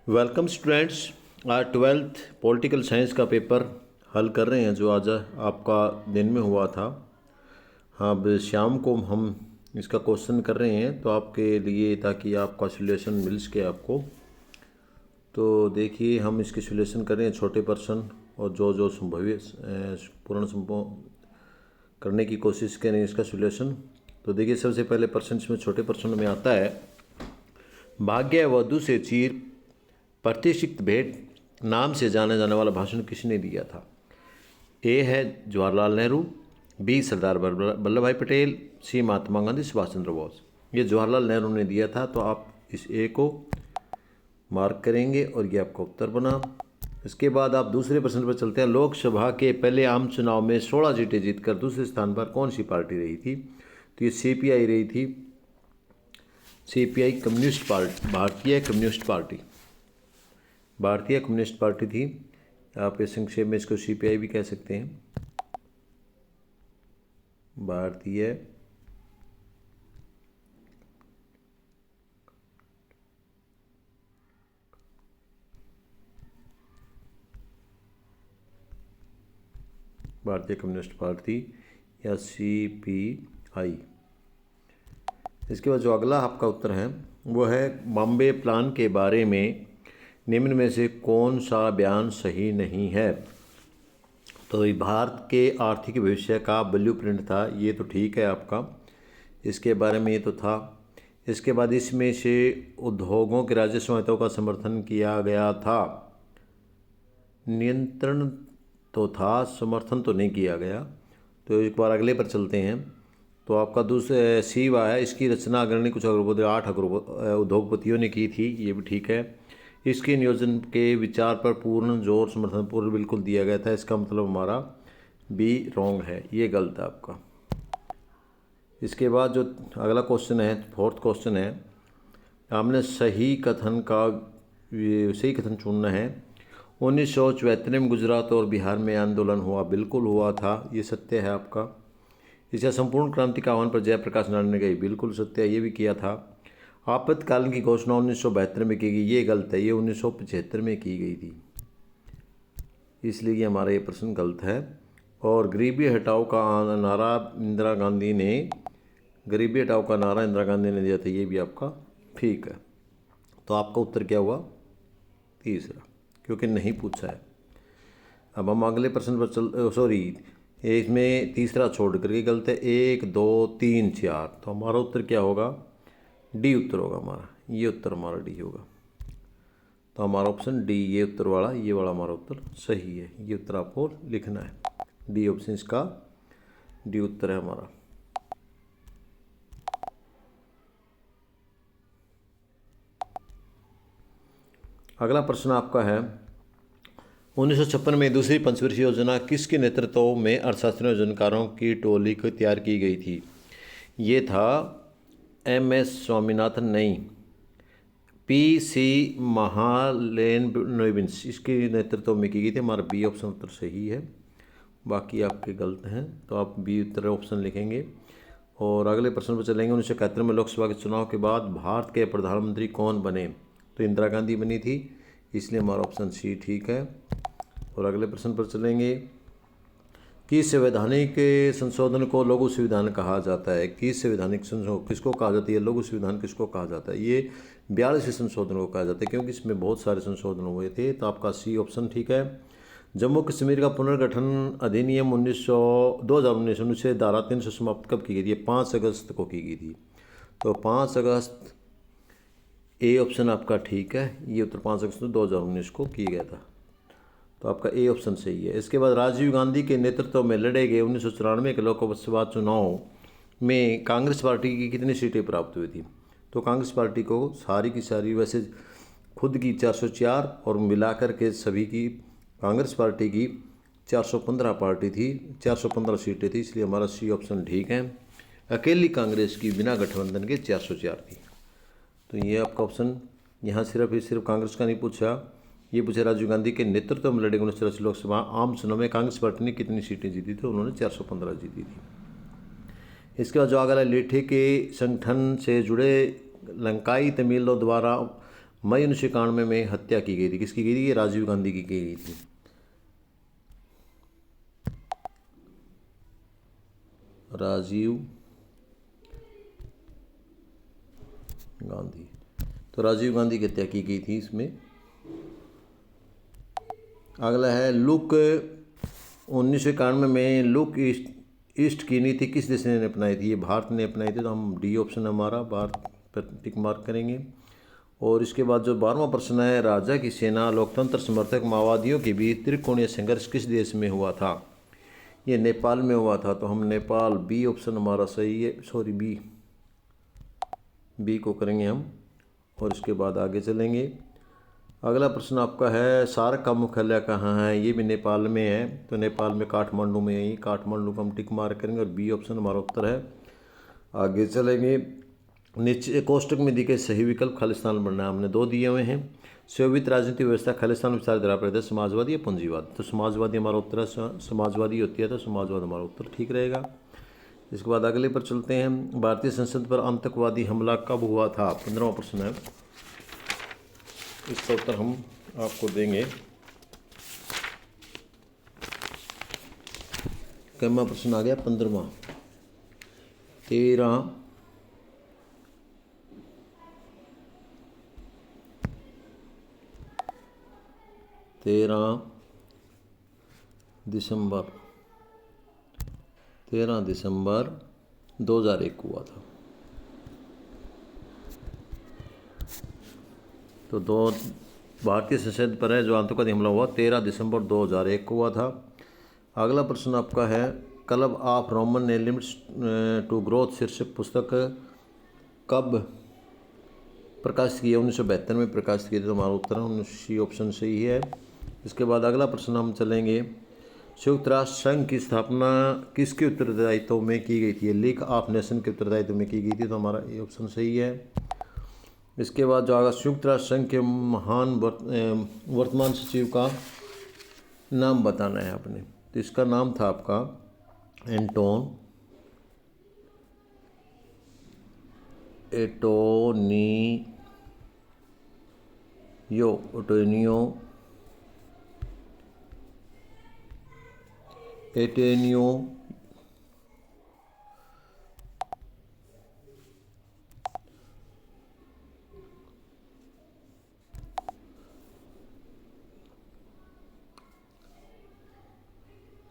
Welcome students. आज twelfth political science का paper हल कर रहे हैं जो आज आपका दिन में हुआ था। हाँ, अब शाम को हम इसका क्वेश्चन कर रहे हैं तो आपके लिए, ताकि आपका सोल्यूशन मिल सके आपको। तो देखिए, हम इसके सोल्यूशन कर रहे हैं छोटे पर्सन, और जो जो संभव पूर्ण संभव करने की कोशिश करें इसका सोल्यूशन। तो देखिए, सबसे पहले पर्सन में छोटे पर्सन में आता है, भाग्य वधु से चीर प्रतिष्ठित भेंट नाम से जाना जाने वाला भाषण किसने दिया था। ए है जवाहरलाल नेहरू, बी सरदार वल्लभ भाई पटेल, सी महात्मा गांधी, सुभाष चंद्र बोस। ये जवाहरलाल नेहरू ने दिया था, तो आप इस ए को मार्क करेंगे और ये आपका उत्तर बना। इसके बाद आप दूसरे प्रश्न पर चलते हैं। लोकसभा के पहले आम चुनाव में 16 सीटें जीतकर दूसरे स्थान पर कौन सी पार्टी रही थी। तो ये सीपीआई रही थी। सीपीआई कम्युनिस्ट पार्टी, भारतीय कम्युनिस्ट पार्टी, भारतीय कम्युनिस्ट पार्टी थी। आप इस संक्षेप में इसको सीपीआई भी कह सकते हैं, भारतीय कम्युनिस्ट पार्टी या सीपीआई। इसके बाद जो अगला आपका उत्तर है वो है, बॉम्बे प्लान के बारे में निम्न में से कौन सा बयान सही नहीं है। तो ये भारत के आर्थिक भविष्य का ब्लूप्रिंट था, ये तो ठीक है आपका, इसके बारे में ये तो था। इसके बाद इसमें से उद्योगों के राजस्व हितों का समर्थन किया गया था। नियंत्रण तो था, समर्थन तो नहीं किया गया। तो एक बार अगले पर चलते हैं। तो आपका दूसरे सी वा है, इसकी रचना अग्रणी कुछ 8 उद्योगपतियों ने की थी, ये भी ठीक है। इसके नियोजन के विचार पर पूर्ण जोर समर्थन पूर्ण बिल्कुल दिया गया था, इसका मतलब हमारा बी रॉन्ग है, ये गलत है आपका। इसके बाद जो अगला क्वेश्चन है, फोर्थ क्वेश्चन है, आपने सही कथन चुनना है। 1974 में गुजरात और बिहार में आंदोलन हुआ, बिल्कुल हुआ था, ये सत्य है आपका। इसका संपूर्ण क्रांति का आह्वान पर जयप्रकाश नारायण ने कही, बिल्कुल सत्य है, ये भी किया था। आपातकालीन की घोषणा 1972 में की गई, ये गलत है, ये 1975 में की गई थी, इसलिए ये हमारा ये प्रश्न गलत है। और गरीबी हटाओ का नारा इंदिरा गांधी ने, गरीबी हटाओ का नारा इंदिरा गांधी ने दिया था, ये भी आपका ठीक है। तो आपका उत्तर क्या हुआ, तीसरा, क्योंकि नहीं पूछा है। अब हम अगले प्रश्न पर इसमें तीसरा छोड़ करके गलत है, 1 2 3 4। तो हमारा उत्तर क्या होगा, डी उत्तर होगा हमारा, ये उत्तर हमारा डी होगा। तो हमारा ऑप्शन डी, ये उत्तर वाला, ये वाला हमारा उत्तर सही है, ये उत्तर आपको लिखना है। डी ऑप्शन इसका डी उत्तर है हमारा। अगला प्रश्न आपका है, 1956 में दूसरी पंचवर्षीय योजना किसके नेतृत्व में अर्थशास्त्री योजनाकारों की टोली को तैयार की गई थी। ये था MS स्वामीनाथन, नहीं, PC महालेनोबिस, इसके नेतृत्व में की गई थी। हमारा बी ऑप्शन उत्तर सही है, बाकी आपके गलत हैं, तो आप बी उत्तर ऑप्शन लिखेंगे। और अगले प्रश्न पर चलेंगे। 1971 में लोकसभा के चुनाव के बाद भारत के प्रधानमंत्री कौन बने। तो इंदिरा गांधी बनी थी, इसलिए हमारा ऑप्शन सी ठीक है। और अगले प्रश्न पर चलेंगे कि संवैधानिक संशोधन को लघु संविधान कहा जाता है। कि संवैधानिक संशोधन किसको कहा जाता है, लघु संविधान किसको कहा जाता है। ये 42वें संशोधन को कहा जाता है, क्योंकि इसमें बहुत सारे संशोधन हुए थे। तो आपका सी ऑप्शन ठीक है। जम्मू कश्मीर का पुनर्गठन अधिनियम 2019 अनुच्छेद धारा 3 से समाप्त कब की गई थी। 5 अगस्त को की गई थी, तो 5 अगस्त, ए ऑप्शन आपका ठीक है, ये उत्तर 5 अगस्त 2019 को किया गया था, तो आपका ए ऑप्शन सही है। इसके बाद राजीव गांधी के नेतृत्व में लड़े गए 1994 के लोकसभा चुनाव में कांग्रेस पार्टी की कितनी सीटें प्राप्त हुई थी। तो कांग्रेस पार्टी को सारी की सारी, वैसे खुद की 404 और मिलाकर के सभी की, कांग्रेस पार्टी की 415 पार्टी थी, 415 सीटें थी, इसलिए हमारा सी ऑप्शन ठीक है। अकेली कांग्रेस की बिना गठबंधन के 404 थी। तो ये आपका ऑप्शन, यहाँ सिर्फ कांग्रेस का नहीं पूछा, ये पूछा राजीव गांधी के नेतृत्व में लड़े 1984 लोकसभा आम चुनाव में कांग्रेस पार्टी ने कितनी सीटें जीती थी। उन्होंने 415 जीती थी। इसके बाद जो अगला लेठे के संगठन से जुड़े लंकाई तमिलों द्वारा मई 1991 में हत्या की गई थी। किसकी की गई थी? राजीव गांधी की गई थी। राजीव गांधी। तो राजीव गांधी की हत्या की गई थी इसमें। अगला है लुक 1991 में लुक ईस्ट की नीति किस देश ने अपनाई थी? ये भारत ने अपनाई थी, तो हम डी ऑप्शन हमारा भारत पर टिक मार्क करेंगे। और इसके बाद जो 12वां प्रश्न है, राजा की सेना लोकतंत्र समर्थक माओवादियों के बीच त्रिकोणीय संघर्ष किस देश में हुआ था? ये नेपाल में हुआ था, तो हम नेपाल बी ऑप्शन हमारा सही है, सॉरी बी को करेंगे हम। और इसके बाद आगे चलेंगे। अगला प्रश्न आपका है, सार्क का मुख्यालय कहाँ है? ये भी नेपाल में है, तो नेपाल में काठमांडू में है। काठमांडू को हम टिक मार्क करेंगे और बी ऑप्शन हमारा उत्तर है। आगे चलेंगे। नीचे कोष्टक में दिए गए सही विकल्प खालिस्तान बनना, हमने 2 दिए हुए हैं। स्ववित राजनीतिक व्यवस्था खालिस्तान विचारधारा पर समाजवादी या पूंजीवाद? तो समाजवादी हमारा उत्तर है, समाजवादी होती है, तो समाजवाद हमारा उत्तर ठीक रहेगा। इसके बाद अगले पर चलते हैं। भारतीय संसद पर आतंकवादी हमला कब हुआ था? 15वां प्रश्न है, इसका उत्तर हम आपको देंगे। कैमा प्रश्न आ गया 15वां। 13 दिसंबर 2001 हुआ था। तो भारतीय संसद पर है जो आतंकवादी हमला हुआ 13 दिसंबर 2001 को हुआ था। अगला प्रश्न आपका है, क्लब ऑफ रोमन ने लिमिट्स टू ग्रोथ शीर्षक पुस्तक कब प्रकाशित की है? 1972 में प्रकाशित की थी, तो हमारा उत्तर 19 ऑप्शन सही है। इसके बाद अगला प्रश्न हम चलेंगे। संयुक्त राष्ट्र संघ की स्थापना किसके उत्तरदायित्व में की गई थी? लीग ऑफ नेशन के उत्तरदायित्व में की गई थी, तो हमारा ये ऑप्शन सही है। इसके बाद जो आगे संयुक्त राष्ट्र संघ के महान वर्तमान सचिव का नाम बताना है आपने, तो इसका नाम था आपका एटेनियो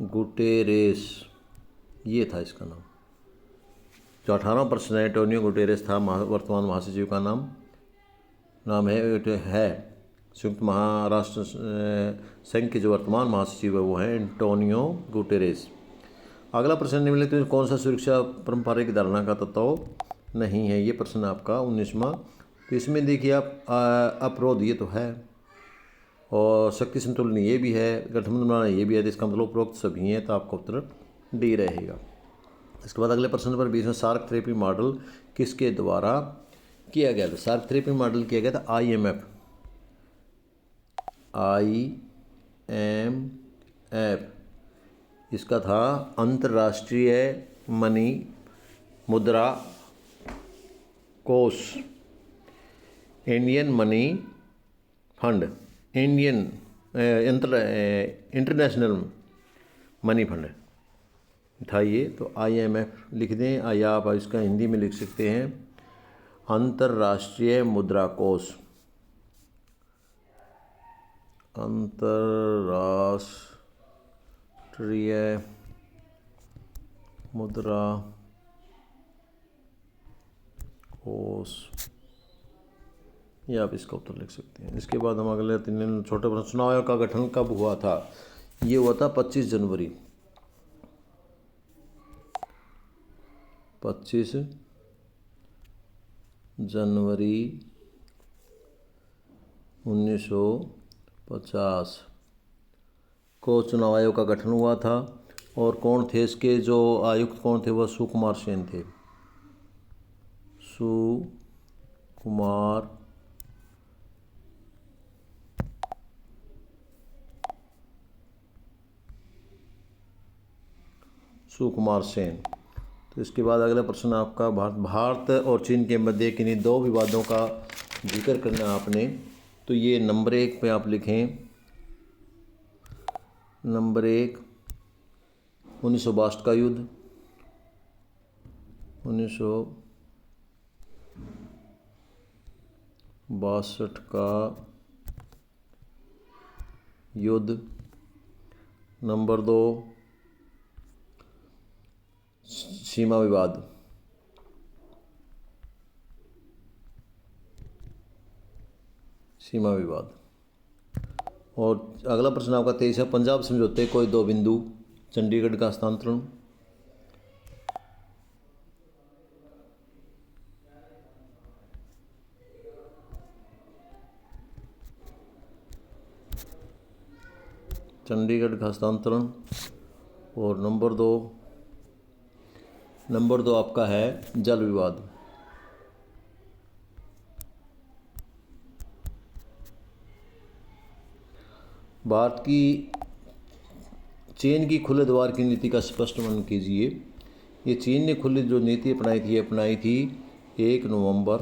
गुटेरेस, ये था इसका नाम। जो 18वां प्रश्न है, एंटोनियो गुटेरेस था वर्तमान महासचिव का नाम है संयुक्त महाराष्ट्र संघ के जो वर्तमान महासचिव है वो है एंटोनियो गुटेरेस। अगला प्रश्न निम्नलिखित में कौन सा सुरक्षा पारंपरिक धारणा का तत्व नहीं है? ये प्रश्न आपका 19वां। तो इसमें देखिए आप अपरोध ये तो है, और शक्ति संतुलन ये भी है, गठबंधन बनाना ये भी है, तो इसका मतलब उपरोक्त सभी हैं, तो आपका उत्तर डी रहेगा। इसके बाद अगले प्रश्न पर 20 में सार्क थेरेपी मॉडल किसके द्वारा किया गया था? सार्क थेरेपी मॉडल किया गया था IMF। इसका था अंतर्राष्ट्रीय मुद्रा कोष, Indian money fund, international money fund था ये, तो IMF लिख दें, या आप इसका हिंदी में लिख सकते हैं अंतर्राष्ट्रीय मुद्रा कोष। अंतर्राष्ट्रीय मुद्रा कोष, ये आप इसका उत्तर लिख सकते हैं। इसके बाद हम अगले 3 छोटे प्रश्न, चुनाव आयोग का गठन कब हुआ था? ये हुआ था 25 जनवरी 1950 को चुनाव आयोग का गठन हुआ था। और कौन थे इसके जो आयुक्त कौन थे? वह सुकुमार सेन थे। सुकुमार सेन। तो इसके बाद अगला प्रश्न आपका, भारत और चीन के मध्य किन्हीं 2 विवादों का जिक्र करना आपने। तो ये नंबर 1 पे आप लिखें, नंबर 1 1962 का युद्ध, 1962 का युद्ध। नंबर 2 सीमा विवाद। सीमा विवाद। और अगला प्रश्न आपका 23 है, पंजाब समझौते कोई दो बिंदु, चंडीगढ़ का हस्तांतरण। चंडीगढ़ का हस्तांतरण। और नंबर दो आपका है जल विवाद। भारत की चीन की खुले द्वार की नीति का स्पष्ट वर्णन कीजिए। ये चीन ने खुली जो नीति अपनाई थी 1 नवंबर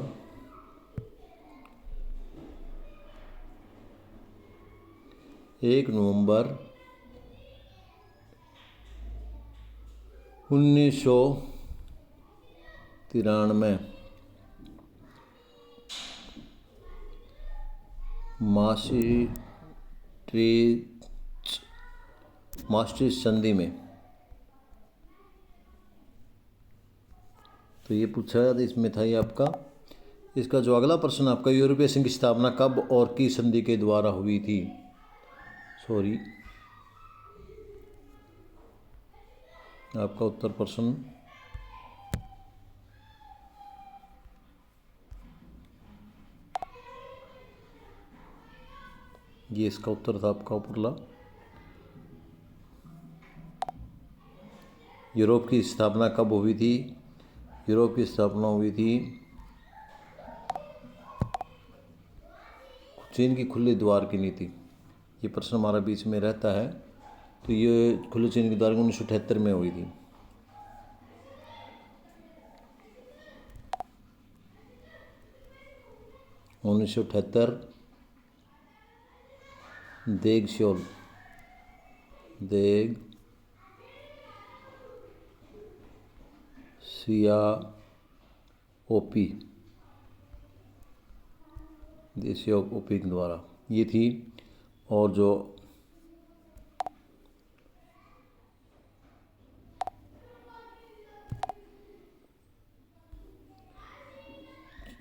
1993 मास्ट्रिच संधि में। तो ये पूछा इसमें था ये आपका। इसका जो अगला प्रश्न आपका, यूरोपीय संघ की स्थापना कब और किस संधि के द्वारा हुई थी। आपका उत्तर प्रश्न ये इसका उत्तर था आपका उपरला। यूरोप की स्थापना कब हुई थी। यूरोप की स्थापना हुई थी चीन की खुले द्वार की नीति। ये प्रश्न हमारा बीच में रहता है। तो ये खुले चीन की द्वार 1978 में हुई थी। देग सियाओपी देशी ओपी के द्वारा ये थी। और जो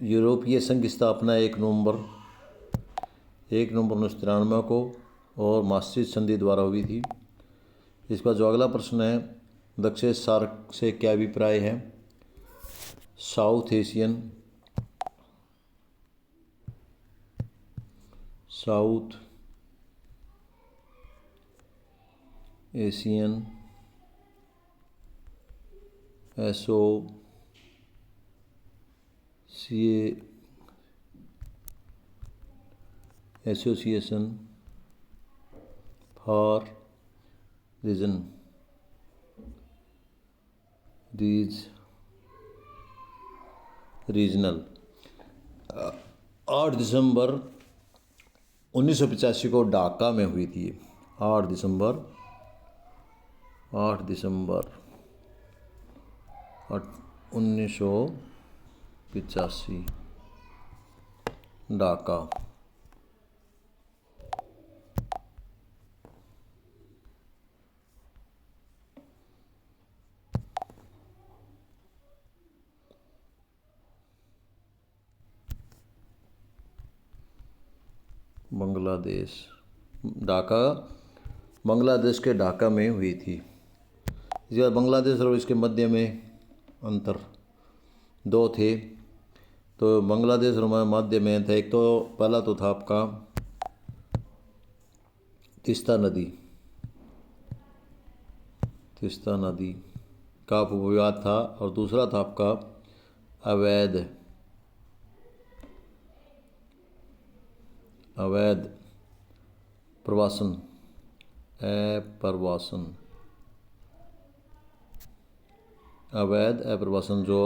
यूरोपीय संघ की स्थापना 1 नवंबर 1993 को और मास्ट्रिच संधि द्वारा हुई थी। इसका जो अगला प्रश्न है, दक्षिण सार्क से क्या अभिप्राय है। South Asian association for regional 8 दिसंबर 1985 को ढाका में हुई थी। 8 दिसंबर 1985 ढाका। बांग्लादेश के ढाका में हुई थी। इसके बाद बांग्लादेश और इसके मध्य में अंतर 2 थे। तो बांग्लादेश और मध्य में था, एक तो पहला तो था आपका तीस्ता नदी का विवाद था। और दूसरा था आपका अवैध प्रवासन जो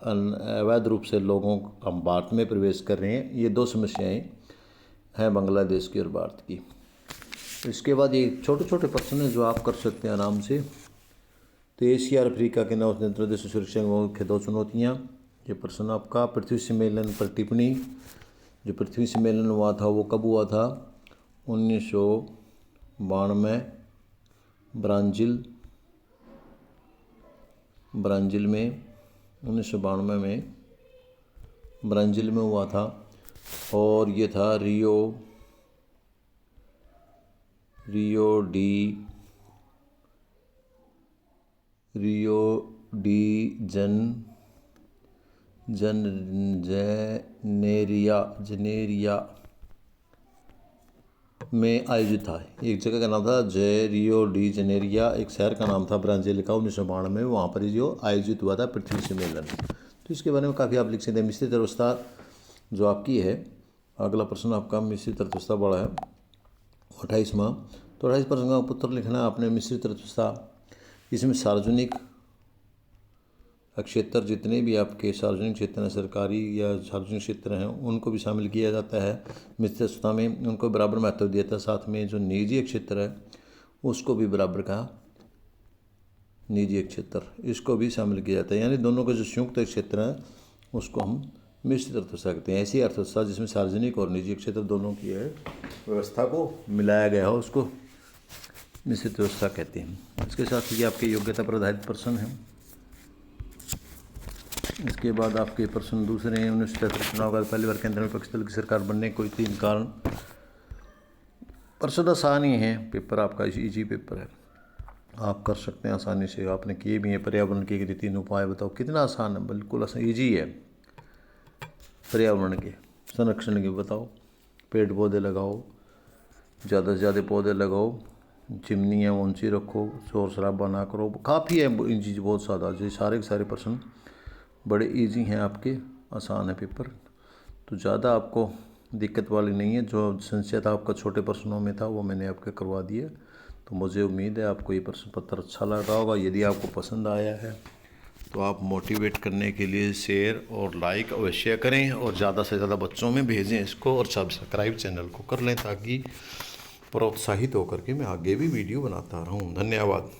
अवैध रूप से लोगों हम भारत में प्रवेश कर रहे हैं। ये 2 समस्याएं है बांग्लादेश की और भारत की। इसके बाद ये छोटे छोटे प्रश्न हैं जो आप कर सकते हैं आराम से। तो एशिया और अफ्रीका के नौ स्वतंत्र देशों सुरक्षा की मुख्य 2 चुनौतियाँ। ये प्रश्न आपका पृथ्वी सम्मेलन पर टिप्पणी। जो पृथ्वी सम्मेलन हुआ था वो कब हुआ था? 1992 ब्राज़ील में 1992 में ब्राज़ील में हुआ था। और ये था रियो डी जनेरिया में आयोजित था। एक जगह का नाम था रियो डी जनेरिया, एक शहर का नाम था ब्राज़ील का। 1992 में वहाँ पर जो आयोजित हुआ था पृथ्वी सम्मेलन। तो इसके बारे में काफ़ी आप लिख सकते हैं। मिश्रित अर्थव्यवस्था जो आपकी है, अगला प्रश्न आपका मिश्रित अर्थव्यवस्था बड़ा है 28वां। तो 28 प्रश्न का उत्तर लिखना है आपने। मिश्रित अर्थव्यवस्था, इसमें सार्वजनिक क्षेत्र, जितने भी आपके सार्वजनिक क्षेत्र हैं, सरकारी या सार्वजनिक क्षेत्र हैं, उनको भी शामिल किया जाता है मिश्रित अर्थव्यवस्था में। उनको बराबर महत्व दिया जाता है। साथ में जो निजी क्षेत्र है उसको भी बराबर का निजी क्षेत्र, इसको भी शामिल किया जाता है। यानी दोनों के जो संयुक्त क्षेत्र हैं उसको हम मिश्रित अर्थव्यवस्था कहते हैं। ऐसी अर्थव्यवस्था जिसमें सार्वजनिक और निजी क्षेत्र दोनों की है व्यवस्था को मिलाया गया हो उसको मिश्रित व्यवस्था कहते हैं। इसके साथ ही आपके योग्यता पर आधारित प्रश्न है। इसके बाद आपके प्रश्न दूसरे हैं। 1973 चुनाव का पहली बार केंद्र में विपक्षी दल की सरकार बनने के कोई 3 कारण। प्रश्न आसान ही है, पेपर आपका इजी पेपर है, आप कर सकते हैं आसानी से। आपने किए भी हैं। पर्यावरण के लिए 3 उपाय बताओ। कितना आसान है, बिल्कुल आसान, ईजी है। पर्यावरण के संरक्षण के बताओ। पेड़ पौधे लगाओ, ज़्यादा से ज़्यादा पौधे लगाओ, चिमनियाँ ऊंची रखो, शोर शराबा ना करो। काफ़ी है इन चीज़, बहुत सारा। ये सारे के सारे प्रश्न बड़े इजी हैं आपके, आसान है पेपर। तो ज़्यादा आपको दिक्कत वाली नहीं है। जो संशय था आपका छोटे प्रश्नों में था वो मैंने आपके करवा दिया। तो मुझे उम्मीद है आपको ये प्रश्न पत्र अच्छा लगा होगा। यदि आपको पसंद आया है तो आप मोटिवेट करने के लिए शेयर और लाइक अवश्य करें और ज़्यादा से ज़्यादा बच्चों में भेजें इसको। और सब्सक्राइब चैनल को कर लें ताकि प्रोत्साहित होकर के मैं आगे भी वीडियो बनाता रहूं। धन्यवाद।